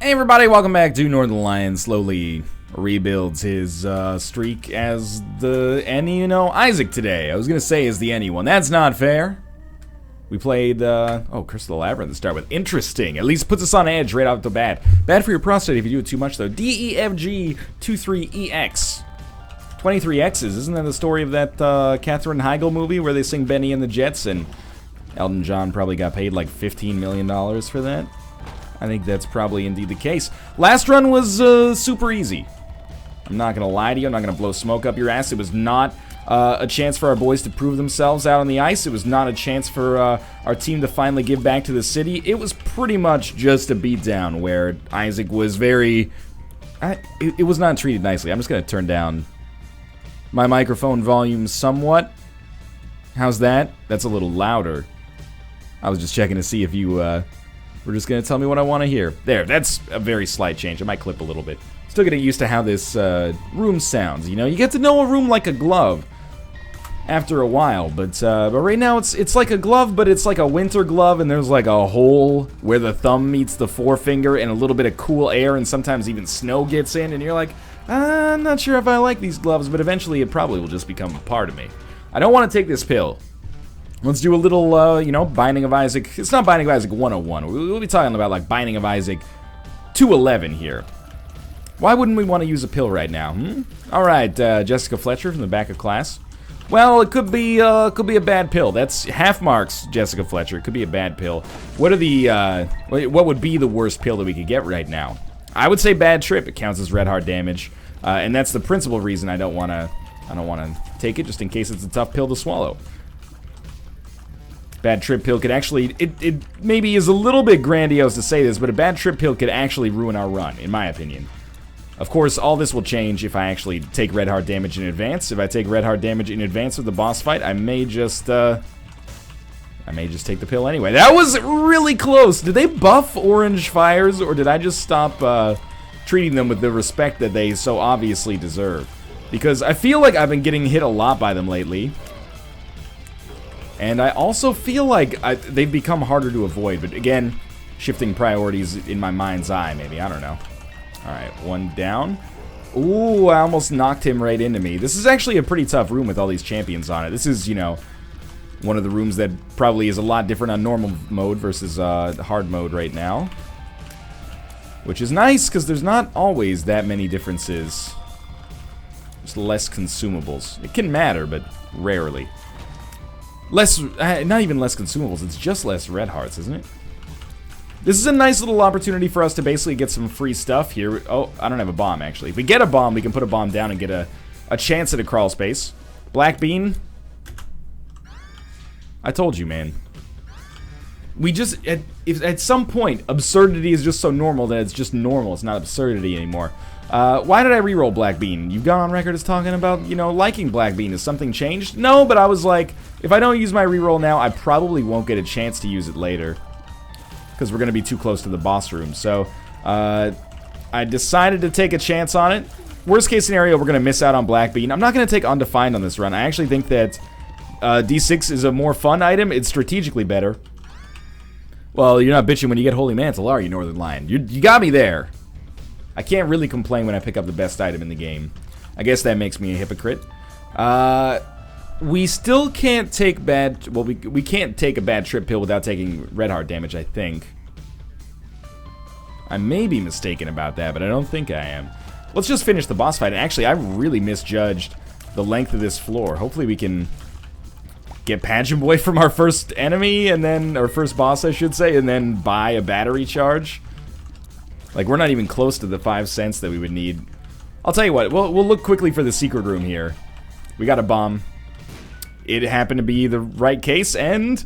Hey everybody, welcome back to Northern Lion. Slowly rebuilds his streak as the any, Isaac today. I was gonna say as the any one. That's not fair. We played, Curse of the Labyrinth to start with. Interesting. At least puts us on edge right off the bat. Bad for your prostate if you do it too much though. DEVG 23EX. 23 X's. Isn't that the story of that Katherine Heigl movie where they sing Benny and the Jets and Elton John probably got paid like $15 million for that? I think that's probably indeed the case. Last run was super easy. I'm not going to lie to you. I'm not going to blow smoke up your ass. It was not a chance for our boys to prove themselves out on the ice. It was not a chance for our team to finally give back to the city. It was pretty much just a beatdown where Isaac was very... It was not treated nicely. I'm just going to turn down my microphone volume somewhat. How's that? That's a little louder. I was just checking to see if you... We're just going to tell me what I want to hear. There, that's a very slight change. I might clip a little bit. Still getting used to how this room sounds, You get to know a room like a glove after a while. But right now, it's like a glove, but it's like a winter glove, and there's like a hole where the thumb meets the forefinger, and a little bit of cool air, and sometimes even snow gets in, and you're like, I'm not sure if I like these gloves, but eventually it probably will just become a part of me. I don't want to take this pill. Let's do a little, Binding of Isaac. It's not Binding of Isaac 101. We'll be talking about, like, Binding of Isaac 211 here. Why wouldn't we want to use a pill right now, Alright, Jessica Fletcher from the back of class. Well, it could be a bad pill. That's half marks, Jessica Fletcher. It could be a bad pill. What are the, what would be the worst pill that we could get right now? I would say Bad Trip. It counts as red heart damage. And that's the principal reason I don't want to take it, just in case it's a tough pill to swallow. Bad Trip pill could actually, it maybe is a little bit grandiose to say this, but a Bad Trip pill could actually ruin our run, in my opinion. Of course, all this will change if I actually take red heart damage in advance. If I take red heart damage in advance of the boss fight, I may just take the pill anyway. That was really close. Did they buff Orange Fires, or did I just stop treating them with the respect that they so obviously deserve? Because I feel like I've been getting hit a lot by them lately. And I also feel like they've become harder to avoid. But again, shifting priorities in my mind's eye, maybe. I don't know. Alright, one down. Ooh, I almost knocked him right into me. This is actually a pretty tough room with all these champions on it. This is, one of the rooms that probably is a lot different on normal mode versus hard mode right now. Which is nice, because there's not always that many differences. Just less consumables. It can matter, but rarely. Less, not even less consumables, it's just less red hearts, isn't it? This is a nice little opportunity for us to basically get some free stuff here. Oh, I don't have a bomb, actually. If we get a bomb, we can put a bomb down and get a chance at a crawl space. Black bean. I told you, man. We just, at some point, absurdity is just so normal that it's just normal. It's not absurdity anymore. Why did I reroll Black Bean? You've gone on record as talking about, liking Black Bean. Has something changed? No, but I was like, if I don't use my reroll now, I probably won't get a chance to use it later. Because we're going to be too close to the boss room. So, I decided to take a chance on it. Worst case scenario, we're going to miss out on Black Bean. I'm not going to take Undefined on this run. I actually think that D6 is a more fun item. It's strategically better. Well, you're not bitching when you get Holy Mantle, are you, Northern Lion? You got me there. I can't really complain when I pick up the best item in the game. I guess that makes me a hypocrite. We still can't take bad... Well, we can't take a Bad Trip pill without taking red heart damage, I think. I may be mistaken about that, but I don't think I am. Let's just finish the boss fight. And actually, I really misjudged the length of this floor. Hopefully we can get Pageant Boy from our first enemy, and then... Our first boss, I should say, and then buy a battery charge. Like, we're not even close to the 5 cents that we would need. I'll tell you what, we'll look quickly for the secret room here. We got a bomb. It happened to be the right case, and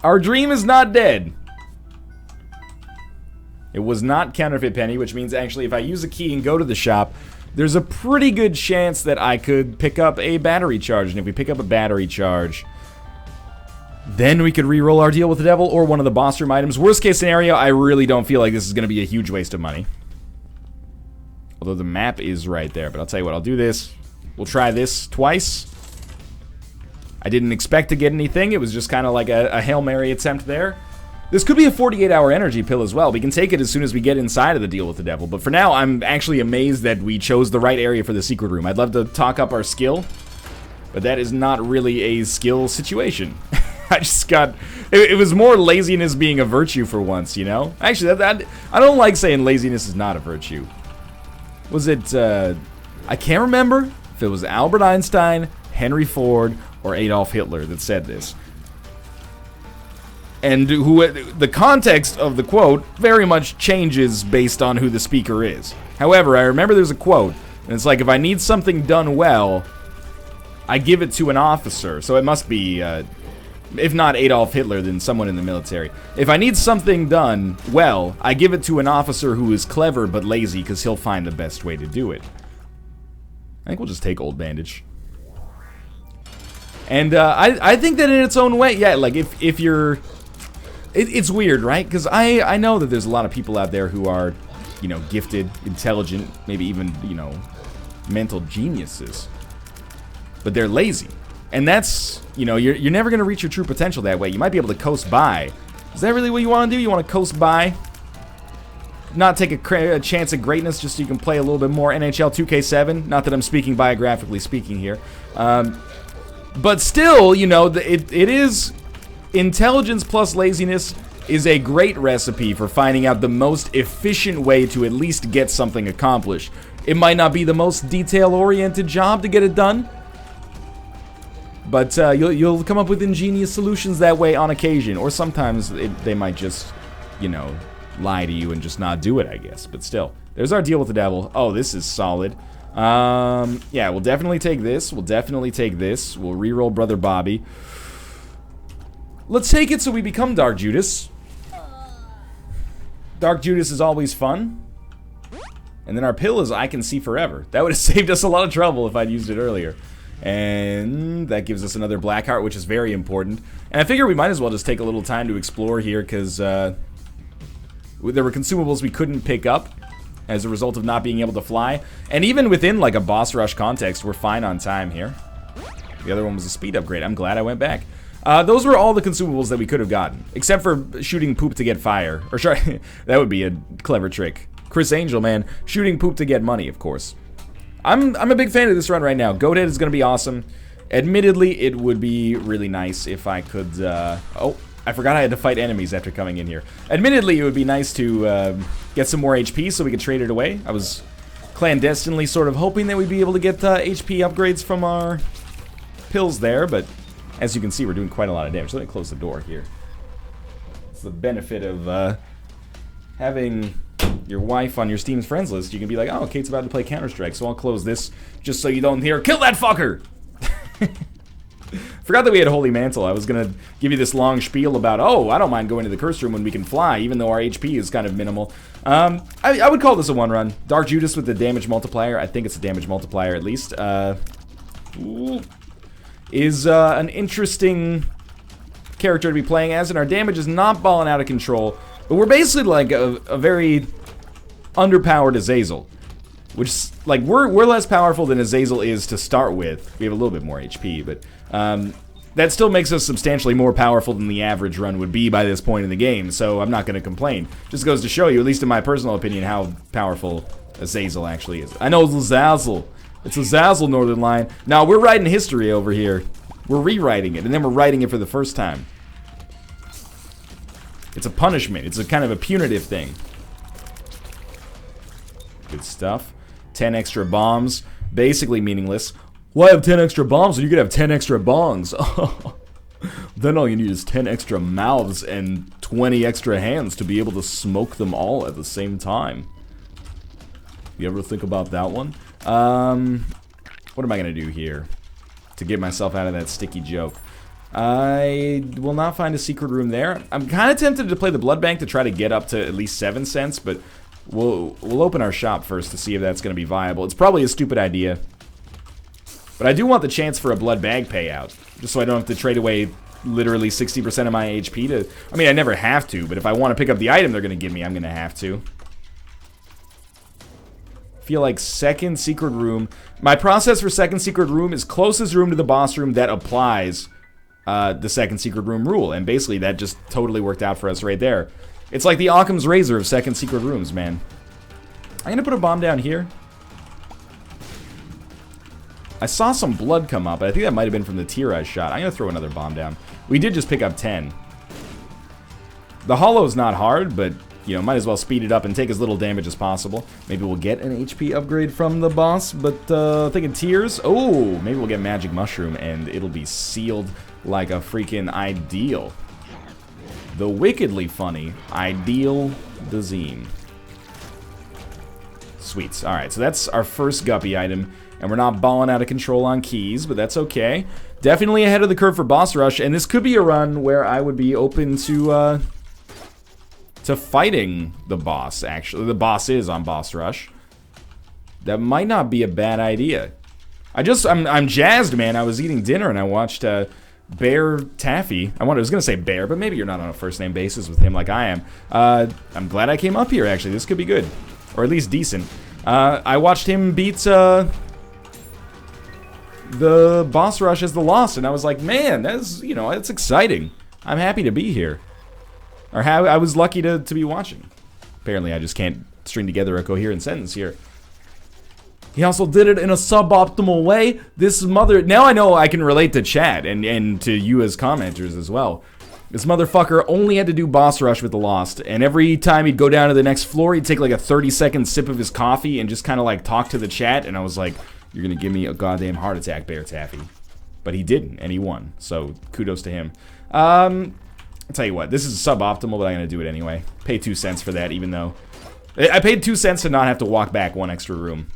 our dream is not dead. It was not Counterfeit Penny, which means actually if I use a key and go to the shop, there's a pretty good chance that I could pick up a battery charge. And if we pick up a battery charge, then we could re-roll our deal with the devil or one of the boss room items. Worst case scenario, I really don't feel like this is going to be a huge waste of money. Although the map is right there. But I'll tell you what, I'll do this. We'll try this twice. I didn't expect to get anything. It was just kind of like a Hail Mary attempt there. This could be a 48-hour energy pill as well. We can take it as soon as we get inside of the deal with the devil. But for now, I'm actually amazed that we chose the right area for the secret room. I'd love to talk up our skill, but that is not really a skill situation. I just got... It was more laziness being a virtue for once, you know? Actually, I don't like saying laziness is not a virtue. Was it... I can't remember if it was Albert Einstein, Henry Ford, or Adolf Hitler that said this. And the context of the quote very much changes based on who the speaker is. However, I remember there's a quote, and it's like, if I need something done well, I give it to an officer. So it must be, if not Adolf Hitler, then someone in the military. If I need something done well, I give it to an officer who is clever but lazy, because he'll find the best way to do it. I think we'll just take Old Bandage. And I think that in its own way, yeah, like if you're... It's weird, right? Because I know that there's a lot of people out there who are, you know, gifted, intelligent, maybe even, you know, mental geniuses. But they're lazy. And that's, you know, you're never going to reach your true potential that way. You might be able to coast by. Is that really what you want to do? You want to coast by? Not take a chance at greatness just so you can play a little bit more NHL 2K7? Not that I'm speaking biographically speaking here. But still, you know, it is... Intelligence plus laziness is a great recipe for finding out the most efficient way to at least get something accomplished. It might not be the most detail-oriented job to get it done, but you'll come up with ingenious solutions that way on occasion. Or sometimes they might just, you know, lie to you and just not do it, I guess. But still, there's our deal with the devil. Oh, this is solid. Yeah, we'll definitely take this. We'll definitely take this. We'll reroll Brother Bobby. Let's take it so we become Dark Judas. Dark Judas is always fun. And then our pill is I Can See Forever. That would have saved us a lot of trouble if I'd used it earlier. And that gives us another black heart, which is very important. And I figure we might as well just take a little time to explore here, because there were consumables we couldn't pick up as a result of not being able to fly. And even within like a boss rush context, we're fine on time here. The other one was a speed upgrade. I'm glad I went back. Those were all the consumables that we could have gotten, except for shooting poop to get fire. Or sorry, that would be a clever trick. Chris Angel, man, shooting poop to get money, of course. I'm a big fan of this run right now. Goathead is going to be awesome. Admittedly, it would be really nice if I could... oh, I forgot I had to fight enemies after coming in here. Admittedly, it would be nice to get some more HP so we could trade it away. I was clandestinely sort of hoping that we'd be able to get HP upgrades from our pills there, but... As you can see, we're doing quite a lot of damage. Let me close the door here. It's the benefit of having your wife on your Steam's friends list. You can be like, oh, Kate's about to play Counter-Strike, so I'll close this just so you don't hear, kill that fucker! Forgot that we had Holy Mantle. I was going to give you this long spiel about, oh, I don't mind going to the curse room when we can fly, even though our HP is kind of minimal. I would call this a one-run. Dark Judas with the damage multiplier. I think it's a damage multiplier, at least. Is an interesting character to be playing as, and our damage is not balling out of control, but we're basically like a very underpowered Azazel, which, like, we're less powerful than Azazel is to start with. We have a little bit more HP, but that still makes us substantially more powerful than the average run would be by this point in the game, so I'm not going to complain. Just goes to show you, at least in my personal opinion, how powerful Azazel actually is. I know it's Azazel. It's a Zazzle Northern Line. Now, we're writing history over here. We're rewriting it, and then we're writing it for the first time. It's a punishment. It's a kind of a punitive thing. Good stuff. 10 extra bombs. Basically meaningless. Why have 10 extra bombs when you could have 10 extra bongs? Then all you need is 10 extra mouths and 20 extra hands to be able to smoke them all at the same time. You ever think about that one? What am I gonna do here to get myself out of that sticky joke? I will not find a secret room there. I'm kind of tempted to play the blood bank to try to get up to at least 7 cents, but we'll open our shop first to see if that's gonna be viable. It's probably a stupid idea, but I do want the chance for a blood bag payout, just so I don't have to trade away literally 60% of my HP to... I mean, I never have to, but if I want to pick up the item they're gonna give me, I'm gonna have to. Feel like second secret room. My process for second secret room is closest room to the boss room that applies the second secret room rule. And basically that just totally worked out for us right there. It's like the Occam's razor of second secret rooms, man. I'm gonna put a bomb down here. I saw some blood come up. I think that might have been from the tier I shot. I'm gonna throw another bomb down. We did just pick up 10. The hollow's not hard, but, you know, might as well speed it up and take as little damage as possible. Maybe we'll get an HP upgrade from the boss, but thinking tiers. Oh, maybe we'll get Magic Mushroom, and it'll be sealed like a freaking ideal. The wickedly funny Ideal Dazim. Sweets. Alright, so that's our first guppy item, and we're not balling out of control on keys, but that's okay. Definitely ahead of the curve for boss rush, and this could be a run where I would be open to fighting the boss, actually. The boss is on boss rush. That might not be a bad idea. I'm jazzed, man. I was eating dinner and I watched Bear Taffy. I was gonna say Bear, but maybe you're not on a first name basis with him like I am. I'm glad I came up here, actually. This could be good. Or at least decent. I watched him beat the boss rush as the Lost, and I was like, man, that's, you know, it's exciting. I'm happy to be here. Or how I was lucky to be watching. Apparently I just can't string together a coherent sentence here. He also did it in a suboptimal way. This mother... Now I know I can relate to chat and to you as commenters as well. This motherfucker only had to do boss rush with the Lost, and every time he'd go down to the next floor, he'd take like a 30-second sip of his coffee and just kind of like talk to the chat, and I was like, you're gonna give me a goddamn heart attack, Bear Taffy. But he didn't, and he won, so kudos to him. I'll tell you what, this is suboptimal, but I'm gonna do it anyway. Pay 2 cents for that, even though... I paid 2 cents to not have to walk back 1 extra room.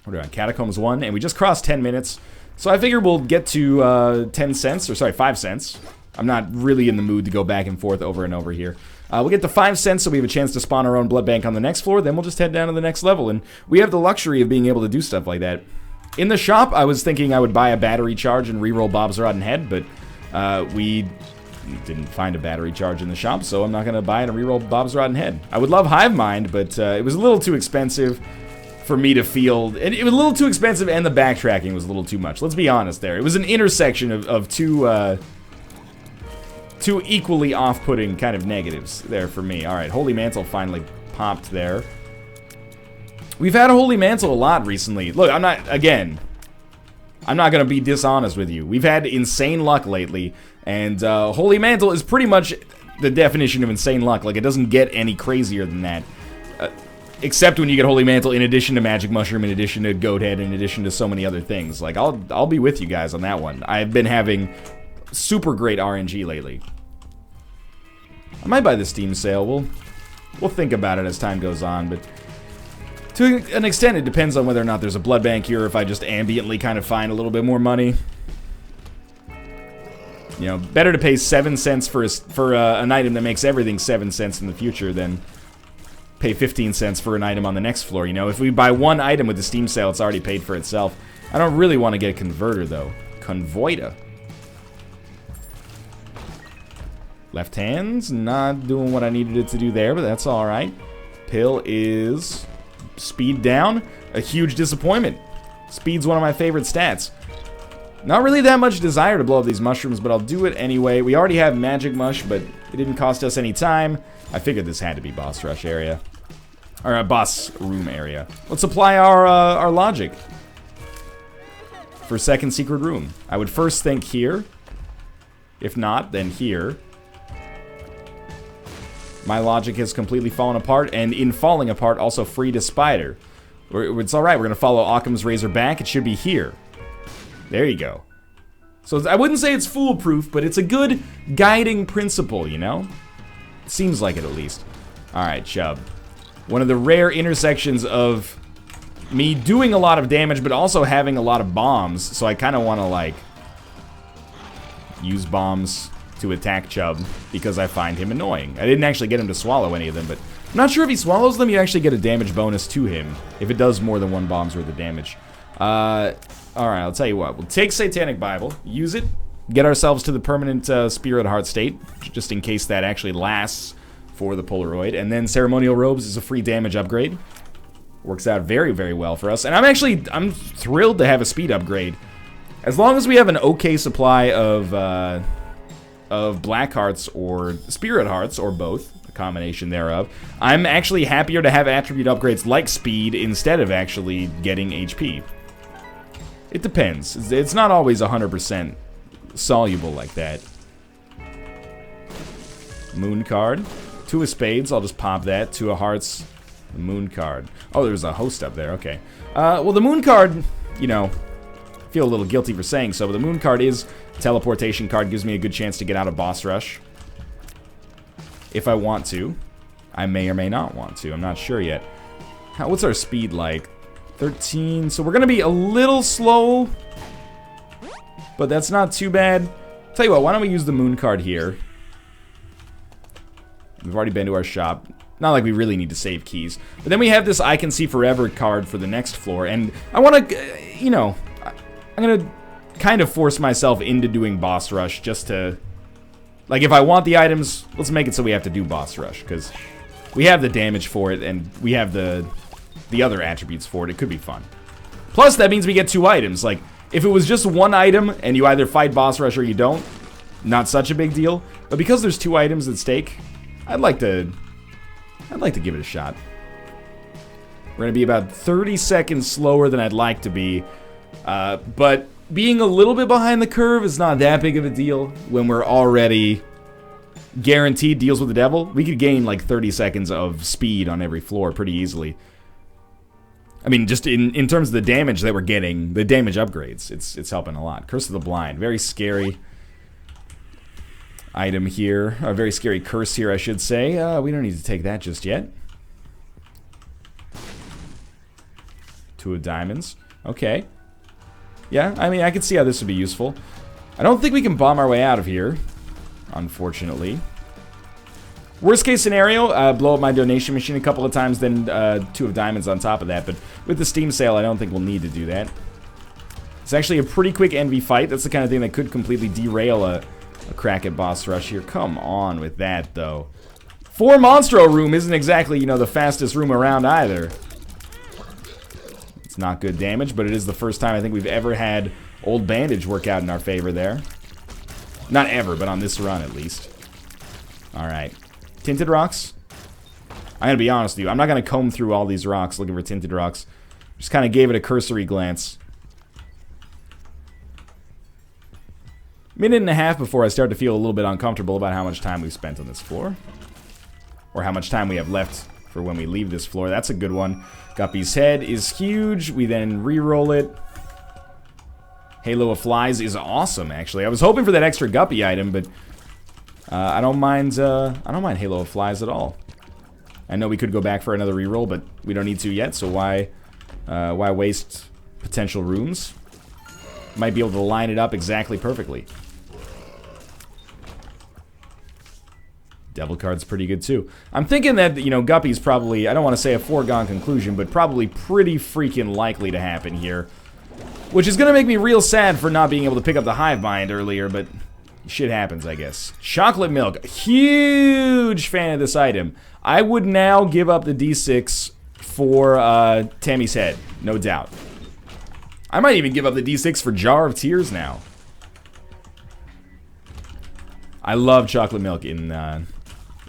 We're doing Catacombs 1, and we just crossed 10 minutes. So I figure we'll get to 10 cents, or sorry, 5 cents. I'm not really in the mood to go back and forth over and over here. We'll get to 5 cents so we have a chance to spawn our own blood bank on the next floor, then we'll just head down to the next level, and we have the luxury of being able to do stuff like that. In the shop, I was thinking I would buy a battery charge and reroll Bob's Rotten Head, but we didn't find a battery charge in the shop, so I'm not going to buy it and reroll Bob's Rotten Head. I would love Hive Mind, but it was a little too expensive for me to feel... It was a little too expensive, and the backtracking was a little too much. Let's be honest there. It was an intersection of two equally off-putting kind of negatives there for me. Alright, Holy Mantle finally popped there. We've had a Holy Mantle a lot recently. Look, I'm not going to be dishonest with you. We've had insane luck lately, and Holy Mantle is pretty much the definition of insane luck. Like, it doesn't get any crazier than that. Except when you get Holy Mantle in addition to Magic Mushroom, in addition to Goat Head, in addition to so many other things. Like, I'll be with you guys on that one. I've been having super great RNG lately. I might buy the Steam sale. We'll think about it as time goes on, but to an extent it depends on whether or not there's a blood bank here, or if I just ambiently kind of find a little bit more money. You know, better to pay 7 cents for an item that makes everything 7 cents in the future than pay 15 cents for an item on the next floor. You know, if we buy one item with the Steam sale, it's already paid for itself. I don't really want to get a converter, though. Convoida. Left hand's not doing what I needed it to do there, but that's alright. Pill is speed down. A huge disappointment. Speed's one of my favorite stats. Not really that much desire to blow up these mushrooms, but I'll do it anyway. We already have Magic Mush, but it didn't cost us any time. I figured this had to be boss rush area. Or boss room area. Let's apply our logic for second secret room. I would first think here. If not, then here. My logic has completely fallen apart, and in falling apart, also freed a spider. It's alright, we're going to follow Occam's razor back. It should be here. There you go. So I wouldn't say it's foolproof, but it's a good guiding principle, you know? Seems like it at least. Alright, Chub. One of the rare intersections of me doing a lot of damage, but also having a lot of bombs, so I kind of want to, like, use bombs to attack Chub, because I find him annoying. I didn't actually get him to swallow any of them, but I'm not sure if he swallows them, you actually get a damage bonus to him, if it does more than one bomb's worth of damage. Alright, I'll tell you what. We'll take Satanic Bible, use it, get ourselves to the permanent Spirit Heart state, just in case that actually lasts for the Polaroid, and then Ceremonial Robes is a free damage upgrade. Works out very, very well for us, and I'm thrilled to have a speed upgrade. As long as we have an okay supply of of black hearts or spirit hearts, or both, a combination thereof, I'm actually happier to have attribute upgrades like speed instead of actually getting HP. It depends. It's not always 100% soluble like that. Moon card. 2 of spades, I'll just pop that. 2 of hearts, the moon card. Oh, there's a host up there, okay. Well, the moon card, you know, I feel a little guilty for saying so, but the moon card is a teleportation card, gives me a good chance to get out of boss rush. If I want to. I may or may not want to, I'm not sure yet. What's our speed like? 13, so we're gonna be a little slow, but that's not too bad. Tell you what, why don't we use the moon card here? We've already been to our shop. Not like we really need to save keys. But then we have this I Can See Forever card for the next floor. And I want to, you know, I'm going to kind of force myself into doing boss rush just to... Like, if I want the items, let's make it so we have to do boss rush. Because we have the damage for it, and we have the other attributes for it. It could be fun. Plus, that means we get 2 items. Like, if it was just 1 item, and you either fight boss rush or you don't, not such a big deal. But because there's 2 items at stake... I'd like to give it a shot. We're gonna be about 30 seconds slower than I'd like to be, but being a little bit behind the curve is not that big of a deal when we're already guaranteed deals with the devil. We could gain like 30 seconds of speed on every floor pretty easily. I mean, just in terms of the damage that we're getting, the damage upgrades, it's helping a lot. Curse of the Blind, very scary item here, a very scary curse here, I should say. We don't need to take that just yet. 2 of diamonds. Okay. Yeah, I mean, I could see how this would be useful. I don't think we can bomb our way out of here, unfortunately. Worst case scenario, blow up my donation machine a couple of times, then 2 of diamonds on top of that. But with the Steam sale, I don't think we'll need to do that. It's actually a pretty quick envy fight. That's the kind of thing that could completely derail a crack at boss rush here. Come on with that, though. 4 Monstro room isn't exactly, you know, the fastest room around either. It's not good damage, but it is the first time I think we've ever had Old Bandage work out in our favor there. Not ever, but on this run at least. Alright. Tinted rocks? I'm gonna be honest with you. I'm not gonna comb through all these rocks looking for tinted rocks. Just kind of gave it a cursory glance. Minute and a half before I start to feel a little bit uncomfortable about how much time we've spent on this floor. Or how much time we have left for when we leave this floor. That's a good one. Guppy's Head is huge. We then re-roll it. Halo of Flies is awesome, actually. I was hoping for that extra Guppy item, but I don't mind Halo of Flies at all. I know we could go back for another re-roll, but we don't need to yet, so why waste potential rooms? Might be able to line it up exactly perfectly. Devil card's pretty good too. I'm thinking that, you know, Guppy's probably, I don't want to say a foregone conclusion, but probably pretty freaking likely to happen here. Which is going to make me real sad for not being able to pick up the hive mind earlier, but shit happens, I guess. Chocolate milk. Huge fan of this item. I would now give up the D6 for Tammy's head, no doubt. I might even give up the D6 for Jar of Tears now. I love chocolate milk in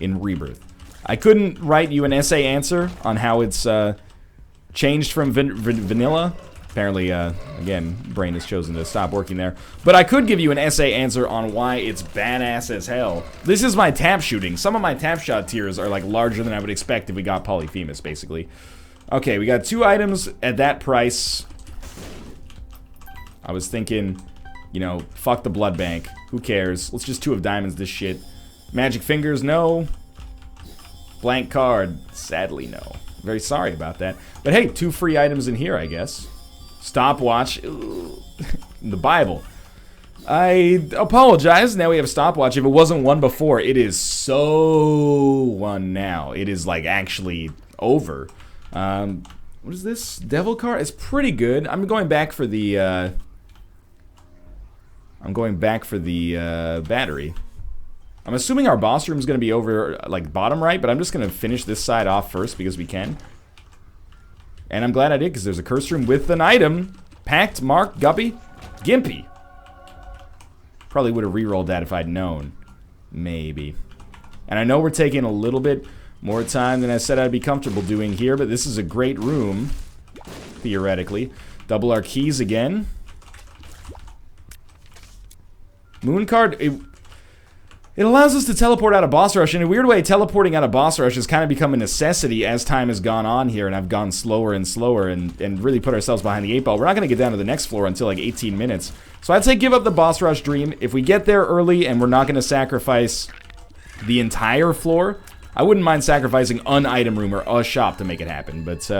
Rebirth. I couldn't write you an essay answer on how it's changed from vanilla. Apparently, again, brain has chosen to stop working there. But I could give you an essay answer on why it's badass as hell. This is my tap shooting. Some of my tap shot tiers are like larger than I would expect if we got Polyphemus, basically. Okay, we got 2 items at that price. I was thinking, you know, fuck the blood bank. Who cares? Let's just 2 of diamonds this shit. Magic fingers, no. Blank card, sadly no. Very sorry about that. But hey, 2 free items in here, I guess. Stopwatch. The Bible. I apologize. Now we have a stopwatch. If it wasn't 1 before, it is so 1 now. It is like actually over. What is this? Devil card? It's pretty good. I'm going back for the battery. I'm assuming our boss room is going to be over, like, bottom right, but I'm just going to finish this side off first because we can. And I'm glad I did because there's a curse room with an item. Packed, marked, Guppy, Gimpy. Probably would have re-rolled that if I'd known. Maybe. And I know we're taking a little bit more time than I said I'd be comfortable doing here, but this is a great room, theoretically. Double our keys again. Moon card, it allows us to teleport out of boss rush. In a weird way, teleporting out of boss rush has kind of become a necessity as time has gone on here, and I've gone slower and slower and really put ourselves behind the 8-ball. We're not going to get down to the next floor until like 18 minutes. So I'd say give up the boss rush dream. If we get there early and we're not going to sacrifice the entire floor, I wouldn't mind sacrificing an item room or a shop to make it happen. But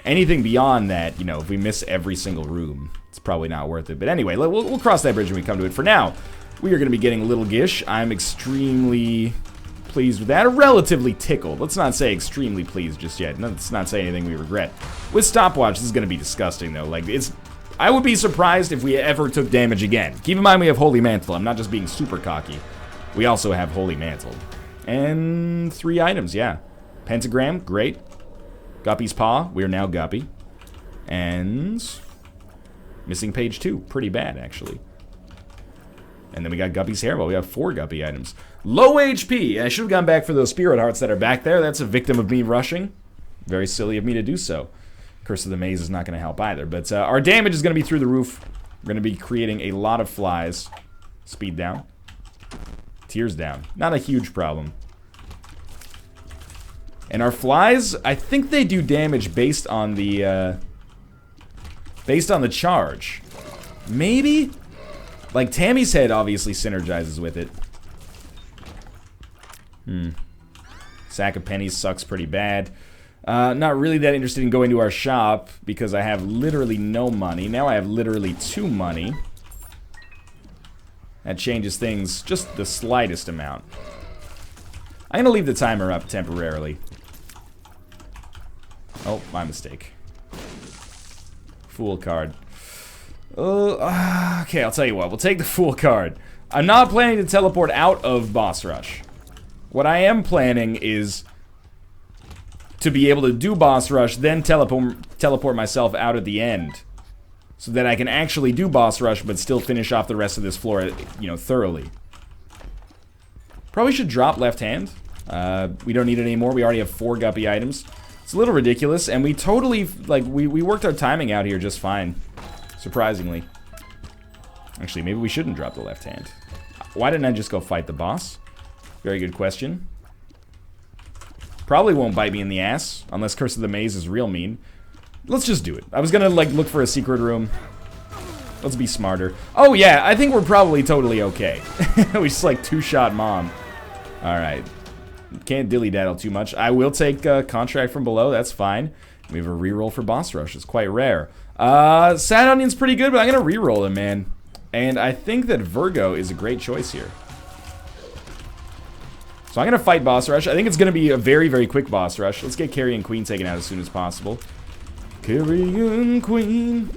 anything beyond that, you know, if we miss every single room, it's probably not worth it. But anyway, we'll cross that bridge when we come to it. For now, we are going to be getting a little gish. I'm extremely pleased with that. Relatively tickled. Let's not say extremely pleased just yet. Let's not say anything we regret. With stopwatch, this is going to be disgusting, though. Like, I would be surprised if we ever took damage again. Keep in mind we have Holy Mantle. I'm not just being super cocky. We also have Holy Mantle. And 3 items, yeah. Pentagram, great. Guppy's Paw, we are now Guppy. And missing page 2, pretty bad, actually. And then we got Guppy's Hairball. We have 4 Guppy items. Low HP. I should have gone back for those Spirit Hearts that are back there. That's a victim of me rushing. Very silly of me to do so. Curse of the Maze is not going to help either. But our damage is going to be through the roof. We're going to be creating a lot of flies. Speed down. Tears down. Not a huge problem. And our flies, I think they do damage based on the charge. Maybe? Like, Tammy's head obviously synergizes with it. Sack of pennies sucks pretty bad. Not really that interested in going to our shop because I have literally no money. Now I have literally 2 money. That changes things just the slightest amount. I'm gonna leave the timer up temporarily. Oh, my mistake. Fool card. Okay, I'll tell you what. We'll take the Fool card. I'm not planning to teleport out of boss rush. What I am planning is to be able to do boss rush, then teleport myself out at the end. So that I can actually do boss rush, but still finish off the rest of this floor, you know, thoroughly. Probably should drop left hand. We don't need it anymore. We already have 4 Guppy items. It's a little ridiculous, and we totally, like, we worked our timing out here just fine. Surprisingly. Actually, maybe we shouldn't drop the left hand. Why didn't I just go fight the boss? Very good question. Probably won't bite me in the ass, unless Curse of the Maze is real mean. Let's just do it. I was gonna, like, look for a secret room. Let's be smarter. Oh, yeah, I think we're probably totally okay. We just, like, 2-shot mom. Alright. Can't dilly-daddle too much. I will take Contract from Below, that's fine. We have a reroll for boss rush, it's quite rare. Sad Onion's pretty good, but I'm gonna reroll him, man. And I think that Virgo is a great choice here. So I'm gonna fight boss rush. I think it's gonna be a very, very quick boss rush. Let's get Carrion Queen taken out as soon as possible. Carrion Queen,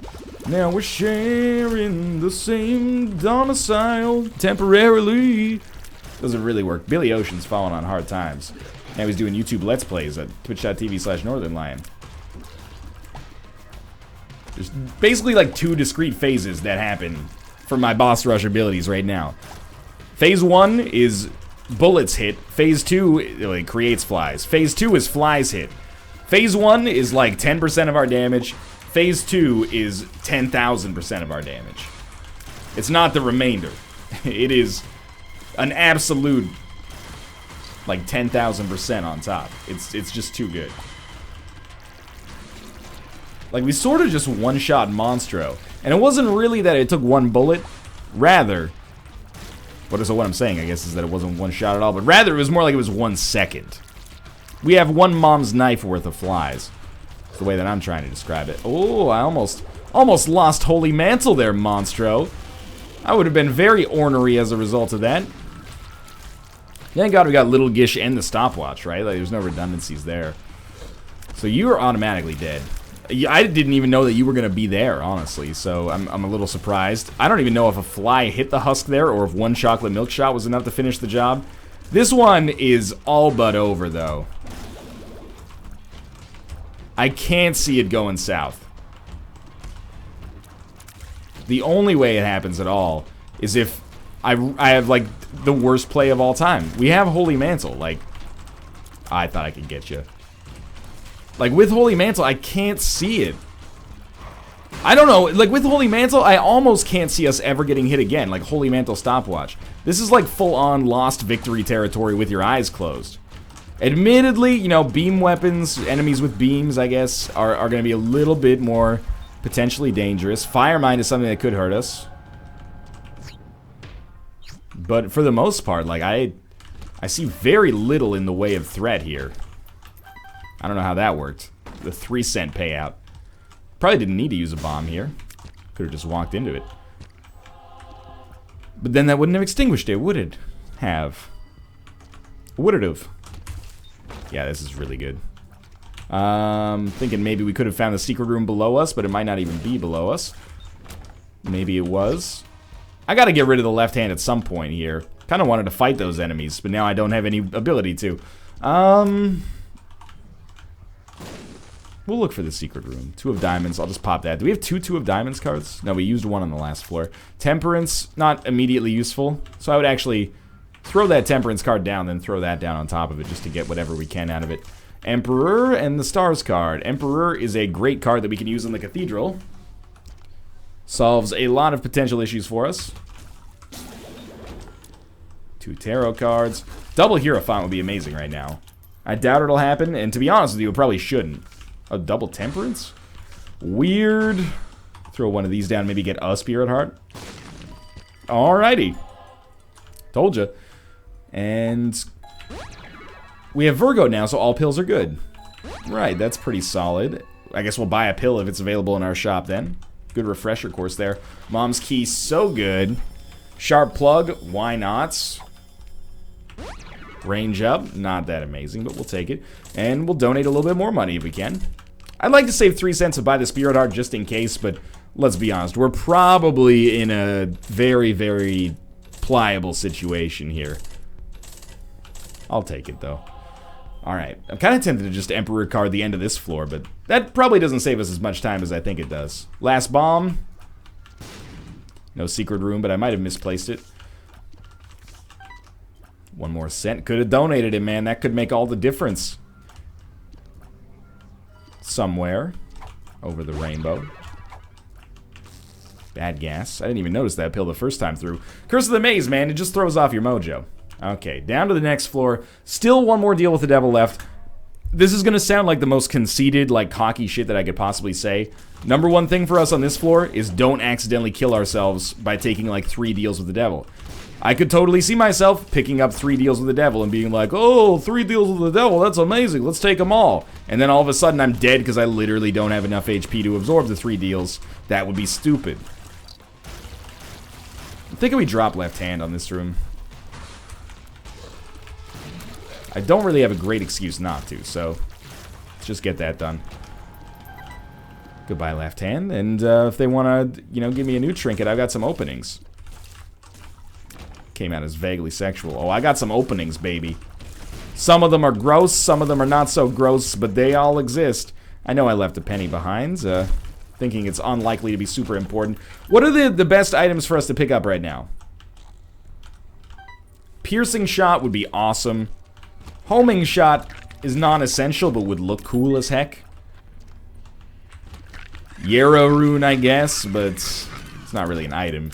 now we're sharing the same domicile temporarily. Doesn't really work. Billy Ocean's falling on hard times. Now he's doing YouTube Let's Plays at twitch.tv/northernlion. There's basically like 2 discrete phases that happen for my boss rush abilities right now. Phase 1 is bullets hit. Phase 2 it creates flies. Phase 2 is flies hit. Phase 1 is like 10% of our damage. Phase 2 is 10,000% of our damage. It's not the remainder. It is an absolute like 10,000% on top. It's just too good. Like, we sort of just one-shot Monstro. And it wasn't really that it took 1 bullet. Rather, what I'm saying, I guess, is that it wasn't 1 shot at all. But rather, it was more like it was 1 second. We have 1 mom's knife worth of flies. That's the way that I'm trying to describe it. Oh, I almost lost Holy Mantle there, Monstro. I would have been very ornery as a result of that. Thank God we got Little Gish and the stopwatch, right? Like, there's no redundancies there. So you are automatically dead. I didn't even know that you were going to be there, honestly, so I'm a little surprised. I don't even know if a fly hit the husk there or if 1 chocolate milk shot was enough to finish the job. This one is all but over, though. I can't see it going south. The only way it happens at all is if I have, like, the worst play of all time. We have Holy Mantle. Like, I thought I could get you. Like, with Holy Mantle, I can't see it. I don't know. Like, with Holy Mantle, I almost can't see us ever getting hit again. Like, Holy Mantle stopwatch. This is like full-on lost victory territory with your eyes closed. Admittedly, you know, beam weapons, enemies with beams, I guess, are going to be a little bit more potentially dangerous. Fire Mine is something that could hurt us. But for the most part, like, I see very little in the way of threat here. I don't know how that worked. The 3-cent payout. Probably didn't need to use a bomb here. Could have just walked into it. But then that wouldn't have extinguished it, would it? Would it have? Yeah, this is really good. Thinking maybe we could have found the secret room below us, but it might not even be below us. Maybe it was. I gotta get rid of the left hand at some point here. Kind of wanted to fight those enemies, but now I don't have any ability to. We'll look for the secret room. 2 of diamonds. I'll just pop that. Do we have 2 of diamonds cards? No, we used 1 on the last floor. Temperance, not immediately useful. So I would actually throw that temperance card down, then throw that down on top of it just to get whatever we can out of it. Emperor and the stars card. Emperor is a great card that we can use in the cathedral. Solves a lot of potential issues for us. 2 tarot cards. Double Hierophant would be amazing right now. I doubt it'll happen, and to be honest with you, it probably shouldn't. A double temperance? Weird. Throw one of these down, maybe get a spirit heart. Alrighty. Told ya. And we have Virgo now, so all pills are good. Right, that's pretty solid. I guess we'll buy a pill if it's available in our shop then. Good refresher course there. Mom's Key, so good. Sharp Plug, why not? Range up, not that amazing, but we'll take it. And we'll donate a little bit more money if we can. I'd like to save 3 cents to buy the Spirit Heart just in case, but let's be honest, we're probably in a very, very pliable situation here. I'll take it, though. Alright, I'm kind of tempted to just Emperor card the end of this floor, but that probably doesn't save us as much time as I think it does. Last bomb. No secret room, but I might have misplaced it. 1 more cent. Could have donated it, man. That could make all the difference. Somewhere. Over the rainbow. Bad gas. I didn't even notice that pill the first time through. Curse of the Maze, man. It just throws off your mojo. Okay, down to the next floor. Still 1 more deal with the devil left. This is going to sound like the most conceited, like, cocky shit that I could possibly say. Number 1 thing for us on this floor is don't accidentally kill ourselves by taking, like, 3 deals with the devil. I could totally see myself picking up 3 deals with the devil and being like, oh, 3 deals with the devil, that's amazing, let's take them all. And then all of a sudden I'm dead because I literally don't have enough HP to absorb the 3 deals. That would be stupid. I'm thinking we drop left hand on this room. I don't really have a great excuse not to, so let's just get that done. Goodbye, left hand. And if they want to, you know, give me a new trinket, I've got some openings. Came out as vaguely sexual. Oh, I got some openings, baby. Some of them are gross, some of them are not so gross, but they all exist. I know I left a penny behind, thinking it's unlikely to be super important. What are the best items for us to pick up right now? Piercing shot would be awesome. Homing shot is non-essential, but would look cool as heck. Yarrow rune, I guess, but it's not really an item.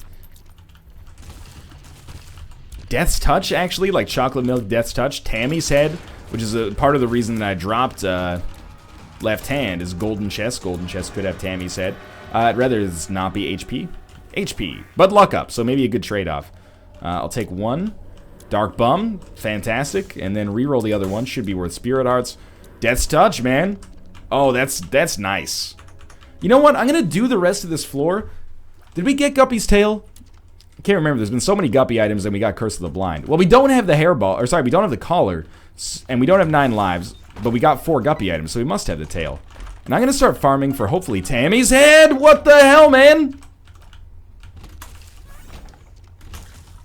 Death's Touch, actually, like chocolate milk Death's Touch. Tammy's Head, which is a part of the reason that I dropped left hand, is Golden Chest. Golden Chest could have Tammy's Head. I'd rather this not be HP. HP, but luck up, so maybe a good trade-off. I'll take 1. Dark Bum, fantastic. And then reroll the other one, should be worth Spirit Hearts. Death's Touch, man. Oh, that's nice. You know what? I'm going to do the rest of this floor. Did we get Guppy's Tail? I can't remember. There's been so many Guppy items and we got Curse of the Blind. Well, we don't have the hairball. Or sorry, we don't have the collar. And we don't have 9 lives. But we got 4 Guppy items, so we must have the tail. And I'm going to start farming for hopefully Tammy's Head. What the hell, man?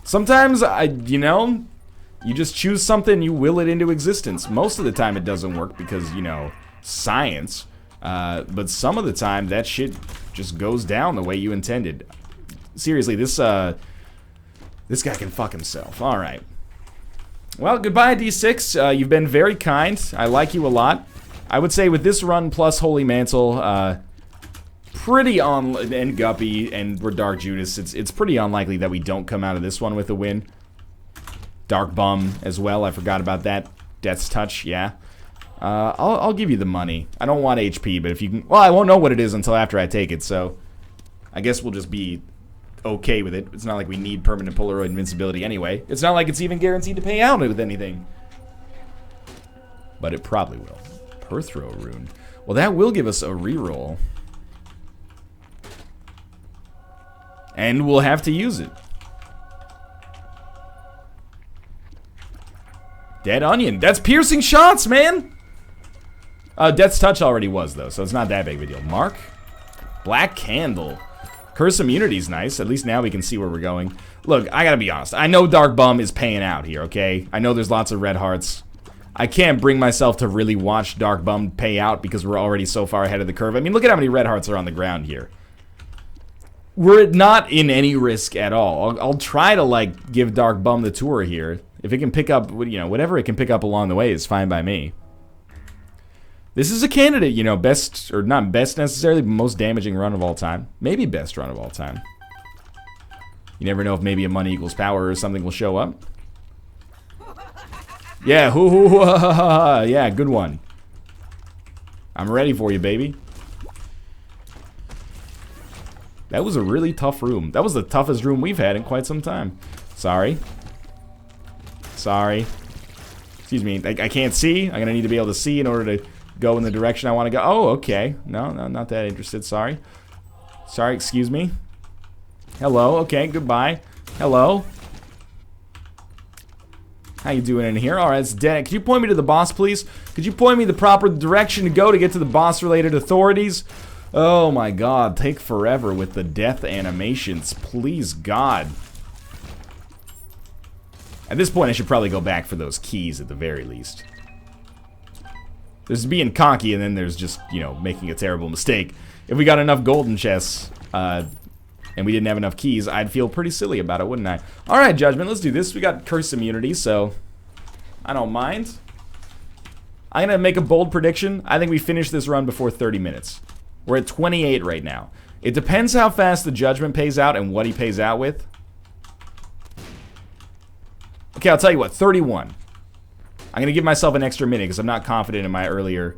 Sometimes, you know, you just choose something, you will it into existence. Most of the time it doesn't work because, you know, science. But some of the time that shit just goes down the way you intended. Seriously, this This guy can fuck himself. Alright. Well, goodbye, D6. You've been very kind. I like you a lot. I would say with this run plus Holy Mantle, pretty on, and Guppy, and we're Dark Judas, it's pretty unlikely that we don't come out of this one with a win. Dark Bum as well, I forgot about that. Death's Touch, yeah. I'll give you the money. I don't want HP, but if you can... Well, I won't know what it is until after I take it, so... I guess we'll just be okay with it. It's not like we need permanent Polaroid invincibility anyway. It's not like it's even guaranteed to pay out with anything. But it probably will. Perthrow Rune. Well, that will give us a reroll. And we'll have to use it. Dead Onion. That's piercing shots, man! Death's Touch already was, though, so it's not that big of a deal. Mark? Black Candle. Curse Immunity's nice. At least now we can see where we're going. Look, I gotta be honest. I know Dark Bum is paying out here, okay? I know there's lots of red hearts. I can't bring myself to really watch Dark Bum pay out because we're already so far ahead of the curve. I mean, look at how many red hearts are on the ground here. We're not in any risk at all. I'll try to, like, give Dark Bum the tour here. If it can pick up, you know, whatever it can pick up along the way is fine by me. This is a candidate, you know, best, or not best necessarily, but most damaging run of all time. Maybe best run of all time. You never know if maybe a money equals power or something will show up. Yeah, yeah, good one. I'm ready for you, baby. That was a really tough room. That was the toughest room we've had in quite some time. Sorry. Sorry. Excuse me, I can't see. I'm gonna need to be able to see in order to go in the direction I want to go. Oh, okay. No, not that interested. Sorry. Sorry, excuse me. Hello. Okay, goodbye. Hello. How you doing in here? Alright, it's dead. Could you point me to the boss, please? Could you point me the proper direction to go to get to the boss-related authorities? Oh my god, take forever with the death animations. Please, God. At this point, I should probably go back for those keys at the very least. There's being cocky, and then there's just, you know, making a terrible mistake. If we got enough golden chests, and we didn't have enough keys, I'd feel pretty silly about it, wouldn't I? Alright, Judgment, let's do this. We got Curse Immunity, so I don't mind. I'm gonna make a bold prediction. I think we finish this run before 30 minutes. We're at 28 right now. It depends how fast the Judgment pays out and what he pays out with. Okay, I'll tell you what, 31. I'm gonna give myself an extra minute because I'm not confident in my earlier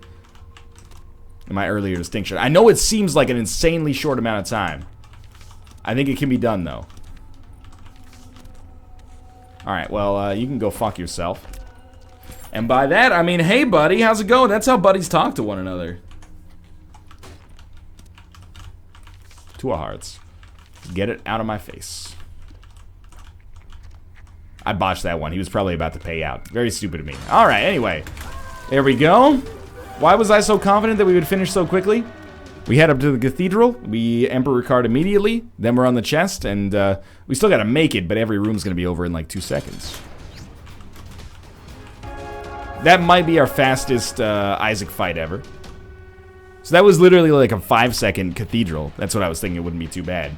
distinction. I know it seems like an insanely short amount of time. I think it can be done though. Alright, well, you can go fuck yourself. And by that, I mean, hey buddy, how's it going? That's how buddies talk to one another. 2 of hearts. Get it out of my face. I botched that one. He was probably about to pay out. Very stupid of me. Alright, anyway. There we go. Why was I so confident that we would finish so quickly? We head up to the cathedral. We Emperor card immediately. Then we're on the chest. And we still gotta make it, but every room's gonna be over in like 2 seconds. That might be our fastest Isaac fight ever. So that was literally like a 5-second cathedral. That's what I was thinking. It wouldn't be too bad.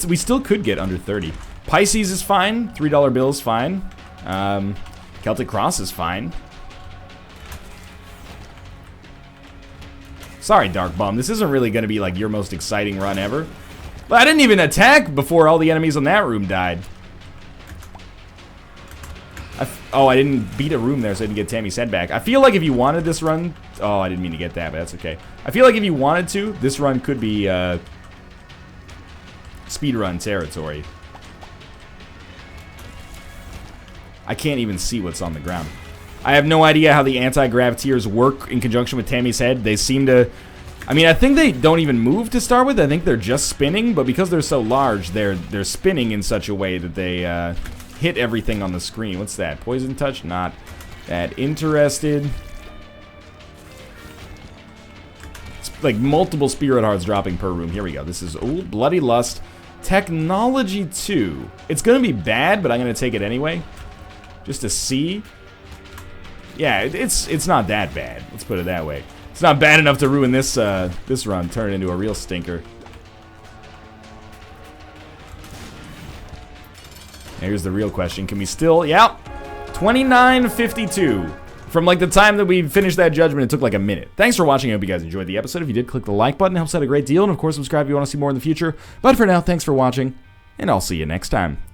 We still could get under 30. Pisces is fine. $3 bill is fine. Celtic Cross is fine. Sorry, Dark Bum. This isn't really going to be like your most exciting run ever. But I didn't even attack before all the enemies in that room died. Oh, I didn't beat a room there, so I didn't get Tammy's head back. I feel like if you wanted this run... Oh, I didn't mean to get that, but that's okay. I feel like if you wanted to, this run could be speedrun territory. I can't even see what's on the ground. I have no idea how the anti-grav tiers work in conjunction with Tammy's head. They seem to... I mean, I think they don't even move to start with. I think they're just spinning, but because they're so large, they're spinning in such a way that they hit everything on the screen. What's that? Poison Touch? Not that interested. It's like multiple Spirit Hearts dropping per room. Here we go. This is, ooh, Bloody Lust. Technology 2. It's going to be bad, but I'm going to take it anyway. Just to see. Yeah, it's not that bad. Let's put it that way. It's not bad enough to ruin this this run, turn it into a real stinker. Here's the real question. Can we still... Yeah. 29:52. From like the time that we finished that judgment, it took like a minute. Thanks for watching. I hope you guys enjoyed the episode. If you did, click the like button. It helps out a great deal. And of course, subscribe if you want to see more in the future. But for now, thanks for watching. And I'll see you next time.